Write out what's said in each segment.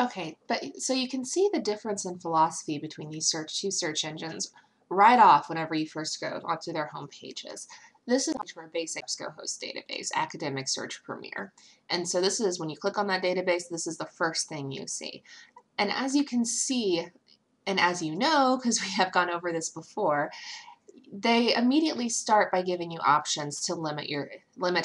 Okay, but so you can see the difference in philosophy between these two search engines right off whenever you first go onto their home pages. This is for a basic EBSCOhost database, Academic Search Premier. And so this is, when you click on that database, this is the first thing you see. And as you can see, and as you know, because we have gone over this before, they immediately start by giving you options to limit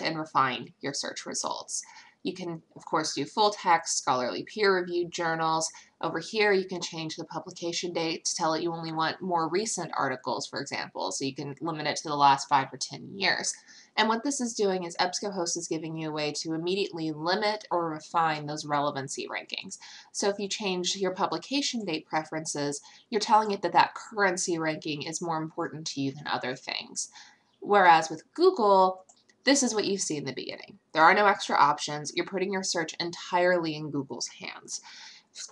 and refine your search results. You can, of course, do full text, scholarly peer-reviewed journals. Over here, you can change the publication date to tell it you only want more recent articles, for example, so you can limit it to the last 5 or 10 years. And what this is doing is EBSCOhost is giving you a way to immediately limit or refine those relevancy rankings. So if you change your publication date preferences, you're telling it that that currency ranking is more important to you than other things. Whereas with Google, this is what you see in the beginning. There are no extra options. You're putting your search entirely in Google's hands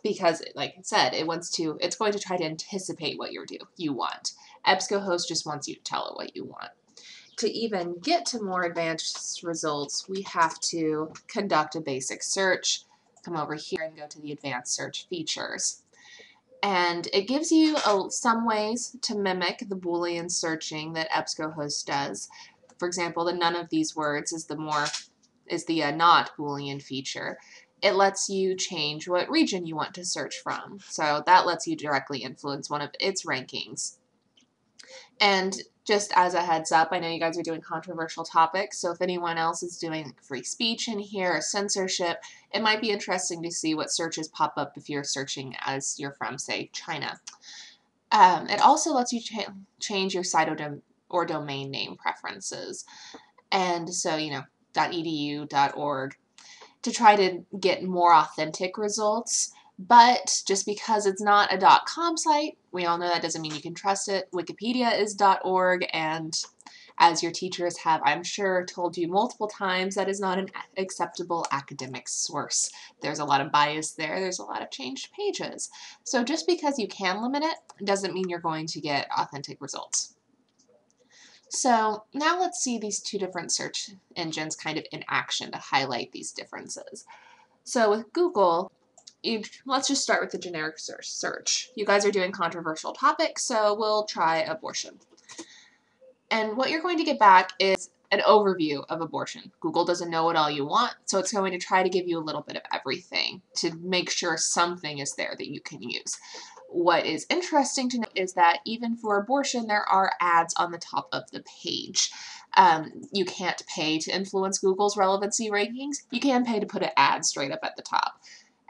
because, like I said, it's going to try to anticipate what you want. EBSCOhost just wants you to tell it what you want. To even get to more advanced results, we have to conduct a basic search, come over here and go to the advanced search features. And it gives you some ways to mimic the Boolean searching that EBSCOhost does. For example, the none of these words is the not Boolean feature. It lets you change what region you want to search from. So that lets you directly influence one of its rankings. And just as a heads up, I know you guys are doing controversial topics, so if anyone else is doing free speech in here or censorship, it might be interesting to see what searches pop up if you're searching as you're from, say, China. It also lets you change your site or domain name preferences. And so, .edu, .org, to try to get more authentic results. But just because it's not a .com site, we all know that doesn't mean you can trust it. Wikipedia is .org, and as your teachers have, I'm sure, told you multiple times, that is not an acceptable academic source. There's a lot of bias there. There's a lot of changed pages. So just because you can limit it doesn't mean you're going to get authentic results. So now let's see these two different search engines kind of in action to highlight these differences. So with Google, let's just start with the generic search. You guys are doing controversial topics, so we'll try abortion. And what you're going to get back is an overview of abortion. Google doesn't know what all you want, so it's going to try to give you a little bit of everything to make sure something is there that you can use. What is interesting to note is that even for abortion, there are ads on the top of the page. You can't pay to influence Google's relevancy rankings. You can pay to put an ad straight up at the top.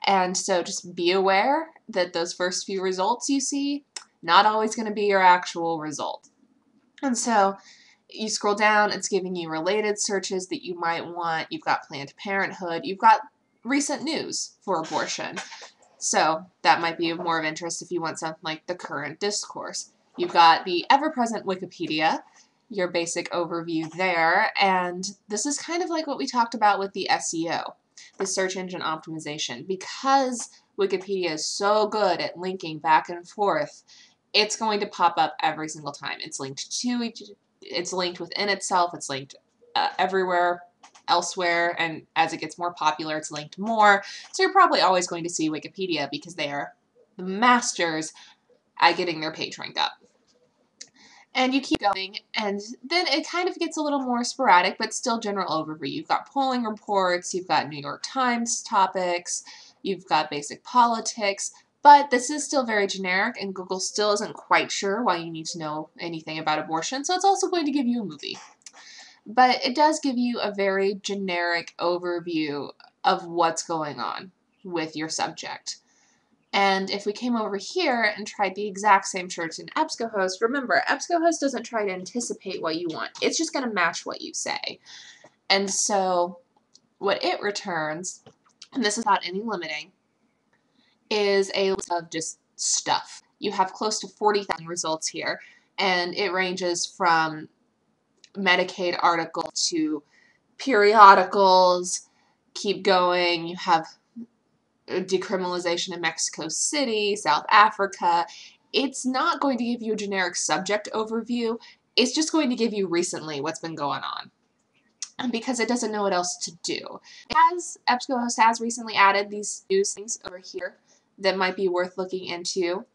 And so just be aware that those first few results you see, not always going to be your actual result. And so you scroll down, it's giving you related searches that you might want. You've got Planned Parenthood. You've got recent news for abortion. So that might be more of interest if you want something like the current discourse. You've got the ever-present Wikipedia, your basic overview there. And this is kind of like what we talked about with the SEO. The search engine optimization. Because Wikipedia is so good at linking back and forth, it's going to pop up every single time. It's linked within itself, it's linked everywhere elsewhere, and as it gets more popular, it's linked more. So you're probably always going to see Wikipedia because they are the masters at getting their page ranked up. And you keep going, and then it kind of gets a little more sporadic, but still general overview. You've got polling reports, you've got New York Times topics, you've got basic politics, but this is still very generic, and Google still isn't quite sure why you need to know anything about abortion, so it's also going to give you a movie. But it does give you a very generic overview of what's going on with your subject. And if we came over here and tried the exact same search in EBSCOhost, remember, EBSCOhost doesn't try to anticipate what you want. It's just going to match what you say. And so what it returns, and this is not any limiting, is a list of just stuff. You have close to 40,000 results here, and it ranges from Medicaid articles to periodicals. Keep going. You have decriminalization in Mexico City, South Africa. It's not going to give you a generic subject overview. It's just going to give you recently what's been going on. because it doesn't know what else to do. EBSCOhost has recently added these new things over here that might be worth looking into,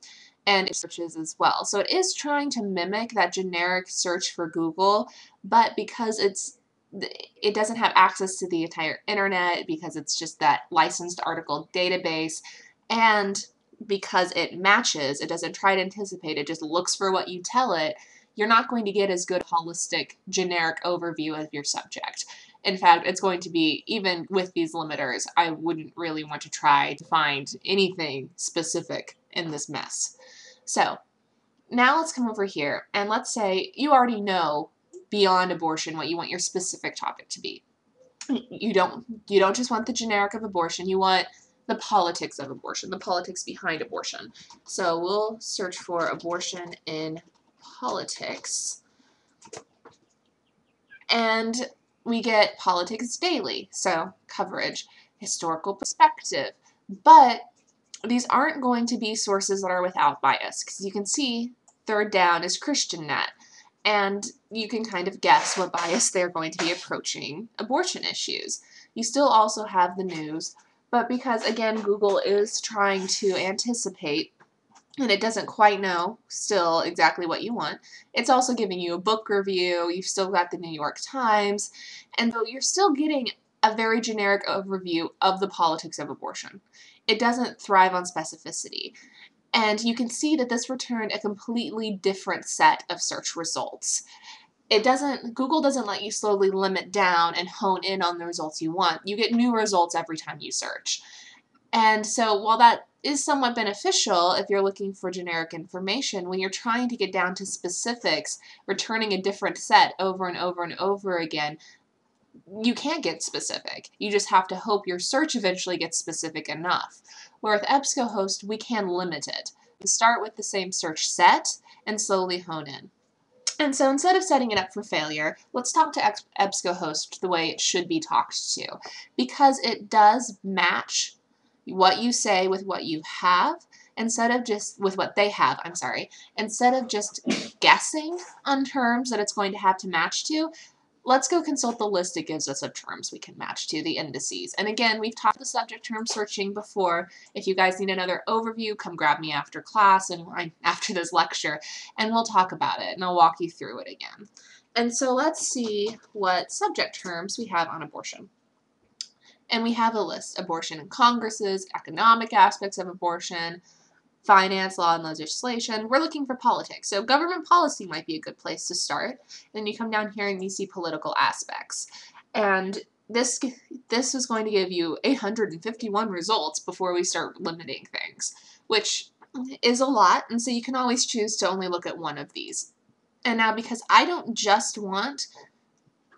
and searches as well. So it is trying to mimic that generic search for Google, but because it doesn't have access to the entire internet, because it's just that licensed article database, and because it matches, it doesn't try to anticipate, it just looks for what you tell it, you're not going to get as good holistic generic overview of your subject. In fact, it's going to be, even with these limiters, I wouldn't really want to try to find anything specific in this mess. So now let's come over here and let's say you already know beyond abortion what you want your specific topic to be. You don't just want the generic of abortion, you want the politics of abortion, the politics behind abortion. So we'll search for abortion in politics, and we get politics daily, so coverage, historical perspective, but these aren't going to be sources that are without bias, because you can see third down is ChristianNet, and you can kind of guess what bias they're going to be approaching abortion issues. You still also have the news, but because, again, Google is trying to anticipate, and it doesn't quite know still exactly what you want, it's also giving you a book review, you've still got the New York Times, and so you're still getting a very generic overview of the politics of abortion. It doesn't thrive on specificity. And you can see that this returned a completely different set of search results. Google doesn't let you slowly limit down and hone in on the results you want. You get new results every time you search. And so while that is somewhat beneficial if you're looking for generic information, when you're trying to get down to specifics, returning a different set over and over and over again, you can't get specific. You just have to hope your search eventually gets specific enough. Where with EBSCOhost, we can limit it. We start with the same search set and slowly hone in. And so instead of setting it up for failure, let's talk to EBSCOhost the way it should be talked to, because it does match what you say with what you have, instead of just with what they have, instead of just guessing on terms that it's going to have to match to. Let's go consult the list it gives us of terms we can match to, the indices. And again, we've talked the subject term searching before. If you guys need another overview, come grab me after class and after this lecture, and we'll talk about it, and I'll walk you through it again. And so let's see what subject terms we have on abortion. And we have a list: abortion in Congresses, economic aspects of abortion, finance, law, and legislation. We're looking for politics. So government policy might be a good place to start. Then you come down here and you see political aspects. And this is going to give you 851 results before we start limiting things, which is a lot. And so you can always choose to only look at one of these. And now, because I don't just want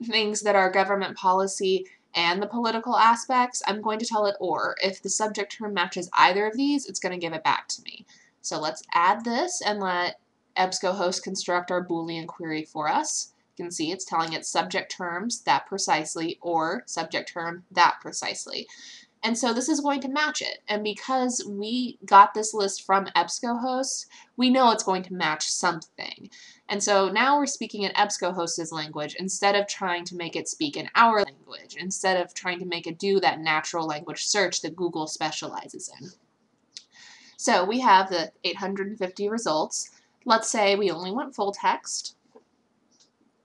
things that are government policy and the political aspects, I'm going to tell it or. If the subject term matches either of these, it's going to give it back to me. So let's add this and let EBSCOhost construct our Boolean query for us. You can see it's telling it subject terms, that precisely, or subject term, that precisely. And so this is going to match it. And because we got this list from EBSCOhost, we know it's going to match something. And so now we're speaking in EBSCOhost's language instead of trying to make it speak in our language, instead of trying to make it do that natural language search that Google specializes in. So we have the 850 results. Let's say we only want full text.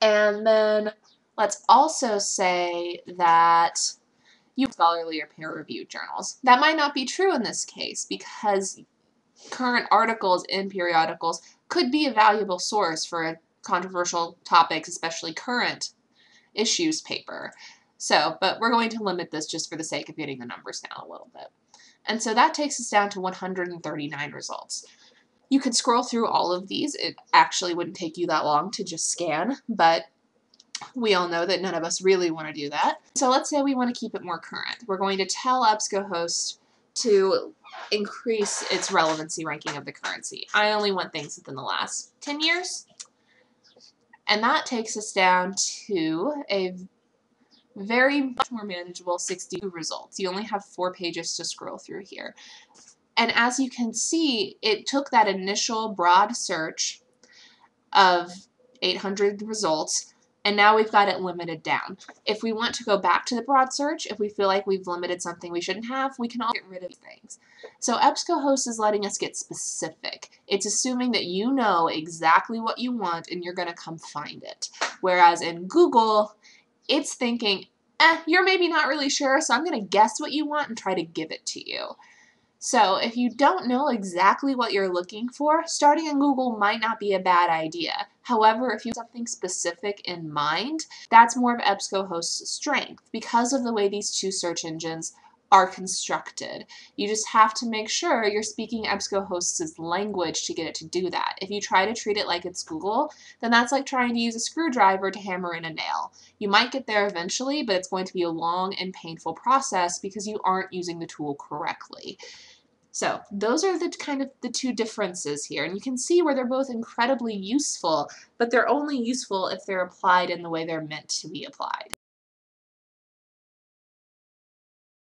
And then let's also say that you scholarly or peer-reviewed journals. That might not be true in this case, because current articles in periodicals could be a valuable source for controversial topics, especially current issues paper. So, but we're going to limit this just for the sake of getting the numbers down a little bit. And so that takes us down to 139 results. You could scroll through all of these. It actually wouldn't take you that long to just scan, but we all know that none of us really want to do that. So let's say we want to keep it more current. We're going to tell EBSCOhost to increase its relevancy ranking of the currency. I only want things within the last 10 years. And that takes us down to a very much more manageable 62 results. You only have 4 pages to scroll through here. And as you can see, it took that initial broad search of 800 results, and now we've got it limited down. If we want to go back to the broad search, if we feel like we've limited something we shouldn't have, we can all get rid of things. So EBSCOhost is letting us get specific. It's assuming that you know exactly what you want and you're going to come find it. Whereas in Google, it's thinking, you're maybe not really sure, so I'm going to guess what you want and try to give it to you. So if you don't know exactly what you're looking for, starting in Google might not be a bad idea. However, if you have something specific in mind, that's more of EBSCOhost's strength because of the way these two search engines are constructed. You just have to make sure you're speaking EBSCOhost's language to get it to do that. If you try to treat it like it's Google, then that's like trying to use a screwdriver to hammer in a nail. You might get there eventually, but it's going to be a long and painful process because you aren't using the tool correctly. So those are the two differences here, and you can see where they're both incredibly useful, but they're only useful if they're applied in the way they're meant to be applied.